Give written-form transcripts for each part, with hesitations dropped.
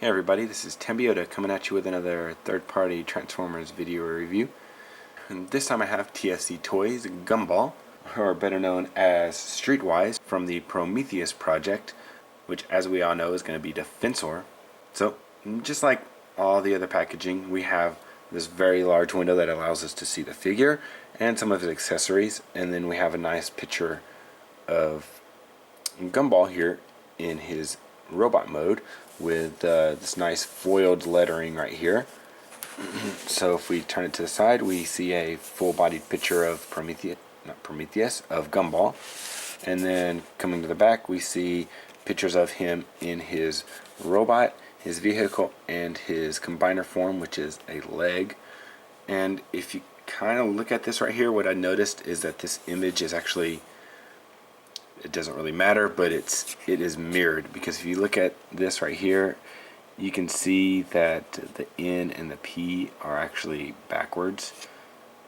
Hey everybody, this is Tembiota coming at you with another third-party Transformers video review. And this time I have TFC Toys Gumball, or better known as Streetwise, from the Prometheus project, which as we all know is going to be Defensor. So, just like all the other packaging, we have this very large window that allows us to see the figure and some of his accessories, and then we have a nice picture of Gumball here in his robot mode with this nice foiled lettering right here. So if we turn it to the side, we see a full-bodied picture of of Gumball, and then coming to the back we see pictures of him in his robot, his vehicle, and his combiner form, which is a leg. And if you kind of look at this right here, what I noticed is that this image is actually, it doesn't really matter, but it is mirrored, because if you look at this right here, you can see that the N and the P are actually backwards,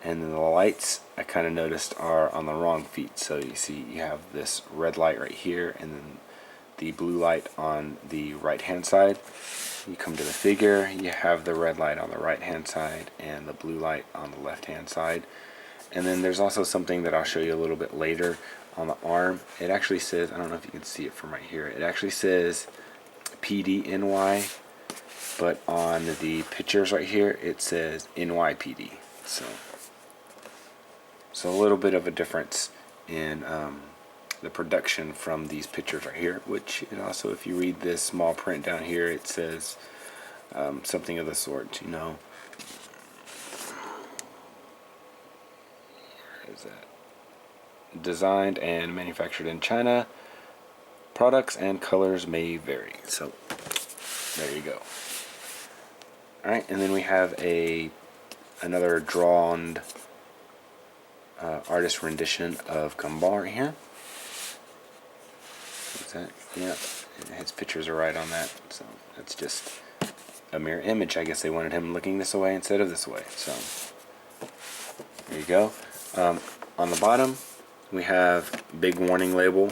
and then the lights I kind of noticed are on the wrong feet. So you see you have this red light right here and then the blue light on the right hand side. You come to the figure, you have the red light on the right hand side and the blue light on the left hand side. And then there's also something that I'll show you a little bit later on the arm. It actually says, I don't know if you can see it from right here, it actually says PDNY, but on the pictures right here it says NYPD. So a little bit of a difference in the production from these pictures right here, which it also, if you read this small print down here, it says something of the sort, you know. Where is that? Designed and manufactured in China. Products and colors may vary. So there you go. Alright, and then we have another drawn artist rendition of Gumball right here. What's that? Yeah, his pictures are right on that. So that's just a mirror image. I guess they wanted him looking this way instead of this way. So there you go. On the bottom we have big warning label,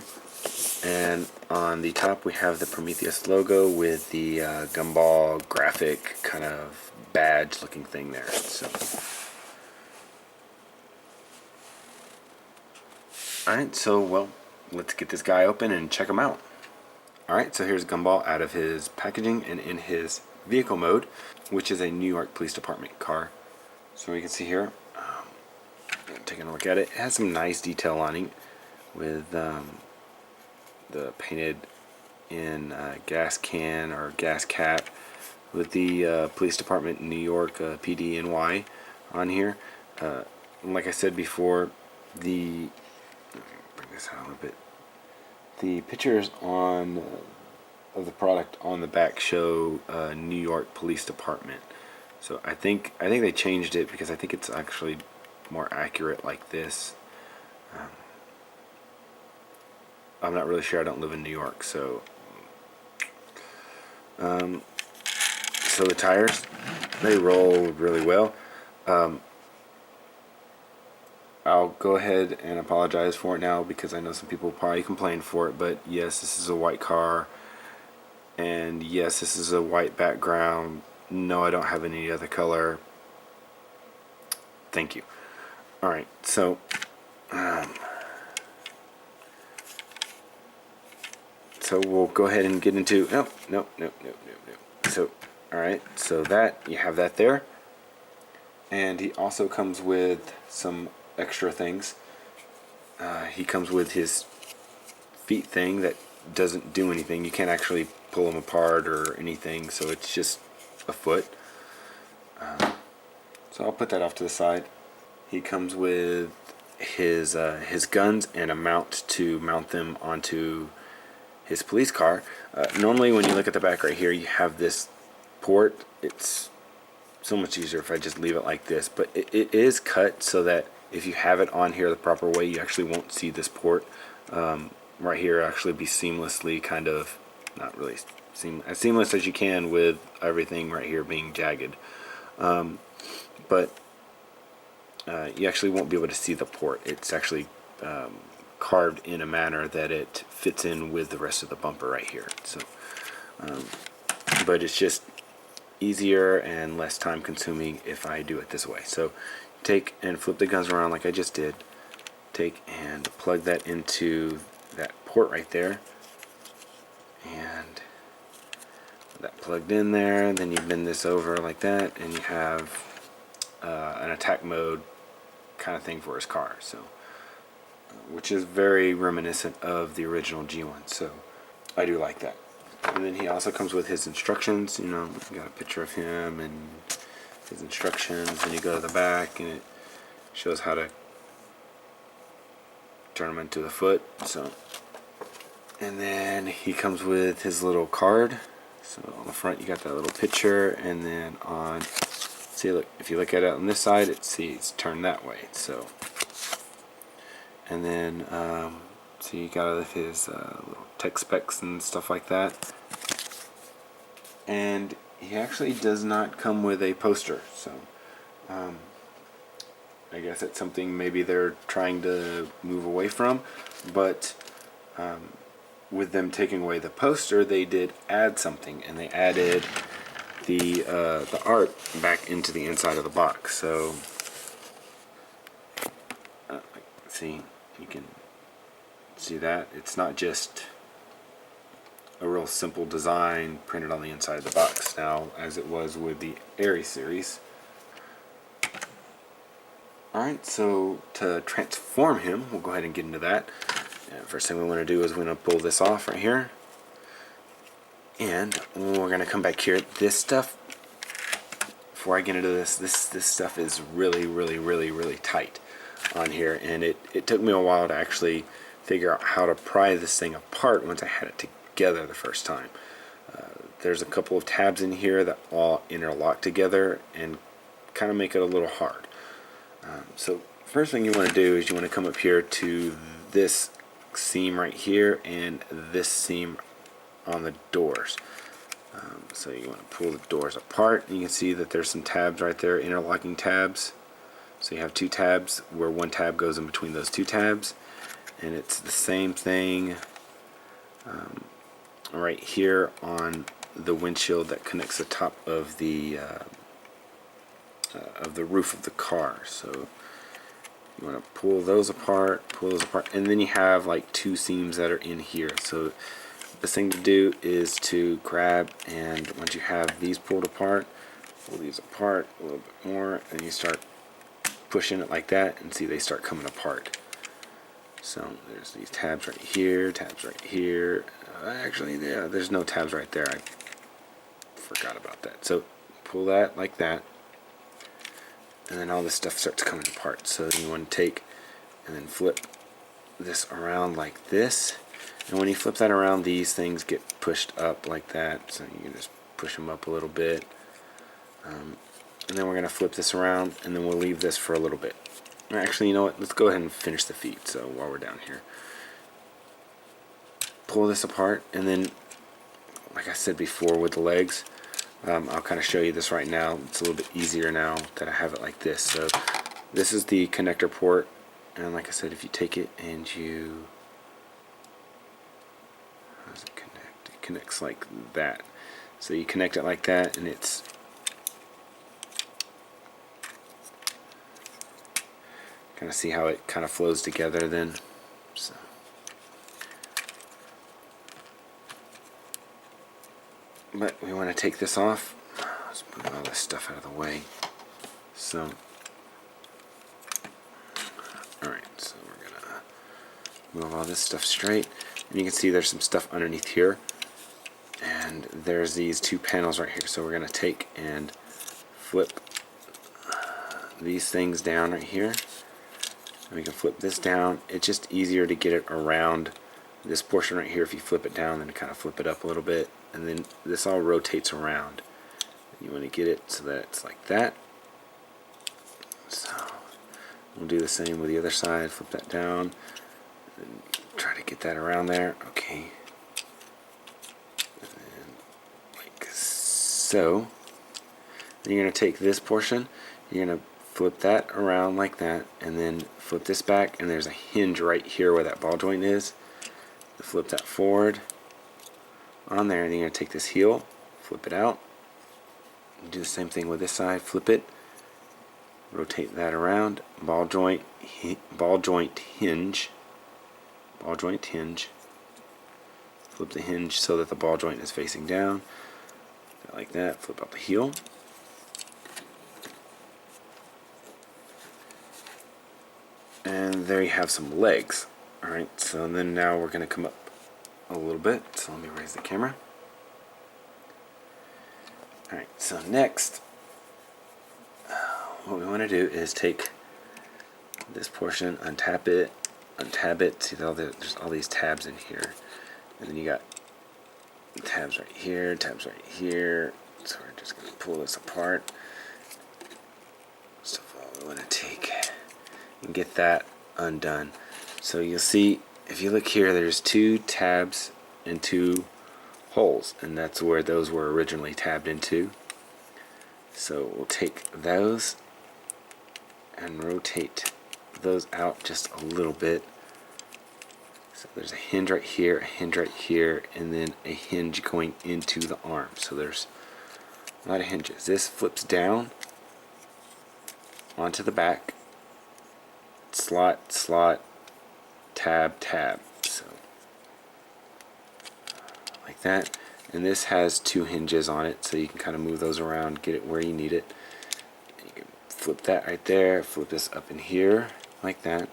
and on the top we have the Prometheus logo with the Gumball graphic kind of badge looking thing there. So alright, so well, let's get this guy open and check him out. Alright, so here's Gumball out of his packaging and in his vehicle mode, which is a New York Police Department car. So you can see here, taking a look at it, it has some nice detail on it with the painted in gas can or gas cap with the Police Department in New York, PDNY on here. Like I said before, let me bring this out a little bit. The pictures on of the product on the back show New York Police Department. So I think they changed it because I think it's actually more accurate like this. I'm not really sure. I don't live in New York, so so the tires, they roll really well. I'll go ahead and apologize for it now because I know some people probably complained for it, but yes, this is a white car, and yes, this is a white background. No, I don't have any other color. Thank you. Alright, so so we'll go ahead and get into no. So alright, so that you have that there, and he also comes with some extra things. He comes with his feet thing that doesn't do anything. You can't actually pull him apart or anything, so it's just a foot. So I'll put that off to the side. He comes with his guns and a mount to mount them onto his police car. Normally when you look at the back right here, you have this port. It's so much easier if I just leave it like this, but it is cut so that if you have it on here the proper way, you actually won't see this port. Right here actually be seamlessly, kind of, not really as seamless as you can with everything right here being jagged. But you actually won't be able to see the port. It's actually carved in a manner that it fits in with the rest of the bumper right here. So but it's just easier and less time consuming if I do it this way. So take and flip the guns around like I just did. Take and plug that into that port right there, and that plugged in there. Then you bend this over like that, and you have an attack mode kind of thing for his car. So, which is very reminiscent of the original G1. So I do like that. And then he also comes with his instructions. You know, you got a picture of him and his instructions. And you go to the back, and it shows how to turn him into the foot. So, and then he comes with his little card. So on the front you got that little picture, and then on, see, look, if you look at it on this side, it's turned that way. So, and then so you got his little tech specs and stuff like that. And he actually does not come with a poster. So I guess it's something maybe they're trying to move away from, but with them taking away the poster, they did add something, and they added the art back into the inside of the box. So see, you can see that it's not just a real simple design printed on the inside of the box now, as it was with the Ares series. Alright, so to transform him, we'll go ahead and get into that. And first thing we want to do is we're going to pull this off right here. And we're going to come back here. This stuff, before I get into this stuff is really tight on here. And it took me a while to actually figure out how to pry this thing apart once I had it together the first time. There's a couple of tabs in here that all interlock together and kind of make it a little hard. So first thing you want to do is you want to come up here to this seam right here and this seam on the doors. So you want to pull the doors apart, and you can see that there's some tabs right there, interlocking tabs. So you have two tabs where one tab goes in between those two tabs, and it's the same thing right here on the windshield that connects the top of the roof of the car. So you want to pull those apart, and then you have like two seams that are in here. So the thing to do is to grab, and once you have these pulled apart, pull these apart a little bit more, and you start pushing it like that, and see they start coming apart. So there's these tabs right here, tabs right here. Actually, yeah, there's no tabs right there. I forgot about that. So pull that like that, and then all this stuff starts coming apart. So you want to take and then flip this around like this, and when you flip that around, these things get pushed up like that. So you can just push them up a little bit, and then we're going to flip this around, and then we'll leave this for a little bit. Actually, you know what, let's go ahead and finish the feet. So while we're down here, pull this apart, and then like I said before with the legs, I'll kind of show you this right now. It's a little bit easier now that I have it like this. So this is the connector port, and like I said, if you take it and you, how does it connect? It connects like that. So you connect it like that, and it's kind of, see how it kind of flows together then. So but we want to take this off. Let's move all this stuff out of the way. So, alright, so we're going to move all this stuff straight. And you can see there's some stuff underneath here. And there's these two panels right here. So we're going to take and flip these things down right here. And we can flip this down. It's just easier to get it around this portion right here. If you flip it down, then kind of flip it up a little bit, and then this all rotates around. You want to get it so that it's like that. So we'll do the same with the other side. Flip that down and try to get that around there. Okay, and then like so. Then you're going to take this portion, you're going to flip that around like that, and then flip this back, and there's a hinge right here where that ball joint is. Flip that forward on there, and then you're going to take this heel, flip it out. Do the same thing with this side, flip it, rotate that around, ball joint hinge, flip the hinge so that the ball joint is facing down, like that, flip out the heel. And there you have some legs. Alright, so then now we're going to come up a little bit, so let me raise the camera. Alright, so next, what we want to do is take this portion, untab it, see there's all these tabs in here, and then you got tabs right here, so we're just going to pull this apart. So we want to take and get that undone. So you'll see, if you look here, there's 2 tabs and 2 holes, and that's where those were originally tabbed into. So we'll take those and rotate those out just a little bit. So there's a hinge right here, and then a hinge going into the arm. So there's a lot of hinges. This flips down onto the back, slot, tab, so like that. And this has 2 hinges on it, so you can kind of move those around, get it where you need it. And you can flip that right there, flip this up in here like that.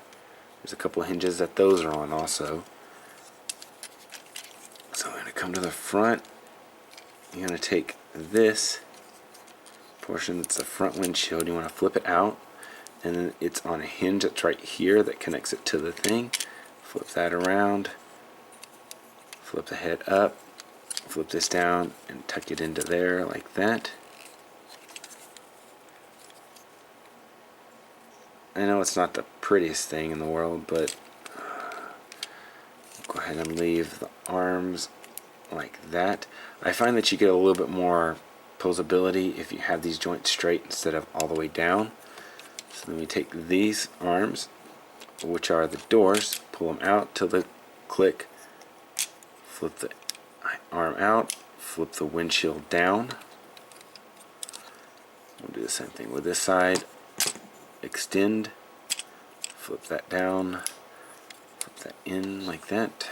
There's a couple of hinges that those are on also. So I'm going to come to the front. You're going to take this portion that's the front windshield, you want to flip it out, and then it's on a hinge that's right here that connects it to the thing. Flip that around, flip the head up, flip this down and tuck it into there like that. I know it's not the prettiest thing in the world, but go ahead and leave the arms like that. I find that you get a little bit more posability if you have these joints straight instead of all the way down. So then we take these arms, which are the doors, pull them out till they click, flip the arm out, flip the windshield down. We'll do the same thing with this side. Extend, flip that down, flip that in like that.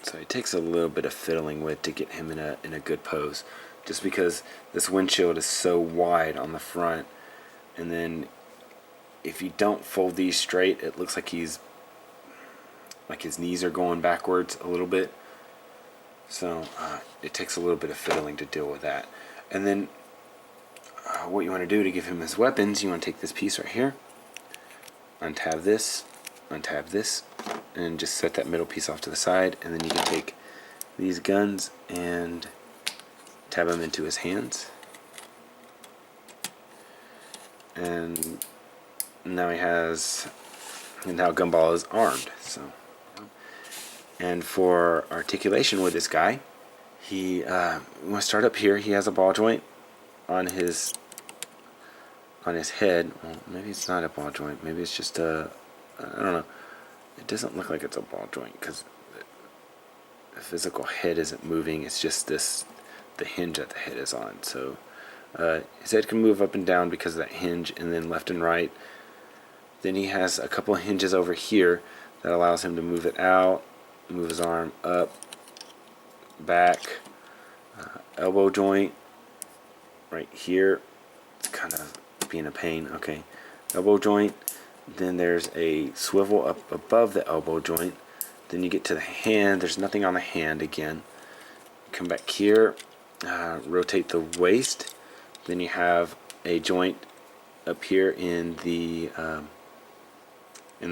So it takes a little bit of fiddling with to get him in a good pose, just because this windshield is so wide on the front, and then if you don't fold these straight, it looks like his knees are going backwards a little bit. So it takes a little bit of fiddling to deal with that. And then what you want to do to give him his weapons, you want to take this piece right here, untab this, and just set that middle piece off to the side, and then you can take these guns and tab them into his hands. And now now Gumball is armed. So, and for articulation with this guy, we want to start up here. He has a ball joint on his head. Well, maybe it's not a ball joint. Maybe it's just I don't know. It doesn't look like it's a ball joint because the physical head isn't moving. It's just the hinge that the head is on. So his head can move up and down because of that hinge, and then left and right. Then he has a couple of hinges over here that allows him to move it out, move his arm up, back, elbow joint right here. It's kind of being a pain. Okay, elbow joint. Then there's a swivel up above the elbow joint. Then you get to the hand. There's nothing on the hand again. Come back here, rotate the waist. Then you have a joint up here in the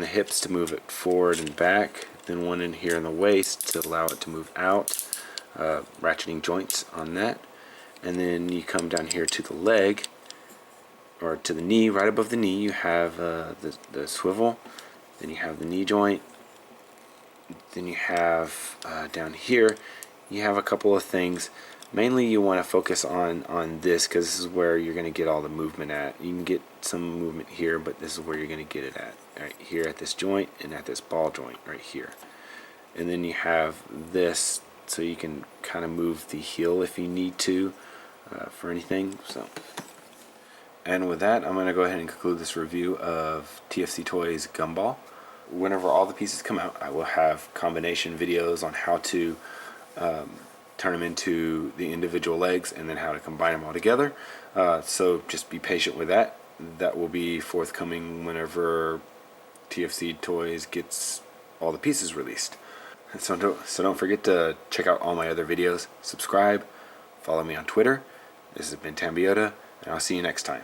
hips to move it forward and back. Then one in here in the waist to allow it to move out. Ratcheting joints on that. And then you come down here to the leg, or to the knee. Right above the knee you have the swivel. Then you have the knee joint. Then you have down here you have a couple of things. Mainly you want to focus on this, because this is where you're going to get all the movement at. You can get some movement here, but this is where you're going to get it at. Right here at this joint and at this ball joint right here. And then you have this so you can kind of move the heel if you need to for anything. And with that, I'm going to go ahead and conclude this review of TFC Toys Gumball. Whenever all the pieces come out, I will have combination videos on how to turn them into the individual legs and then how to combine them all together. So just be patient with that. That will be forthcoming whenever TFC Toys gets all the pieces released. So don't forget to check out all my other videos, subscribe, follow me on Twitter. This has been Tambiota, and I'll see you next time.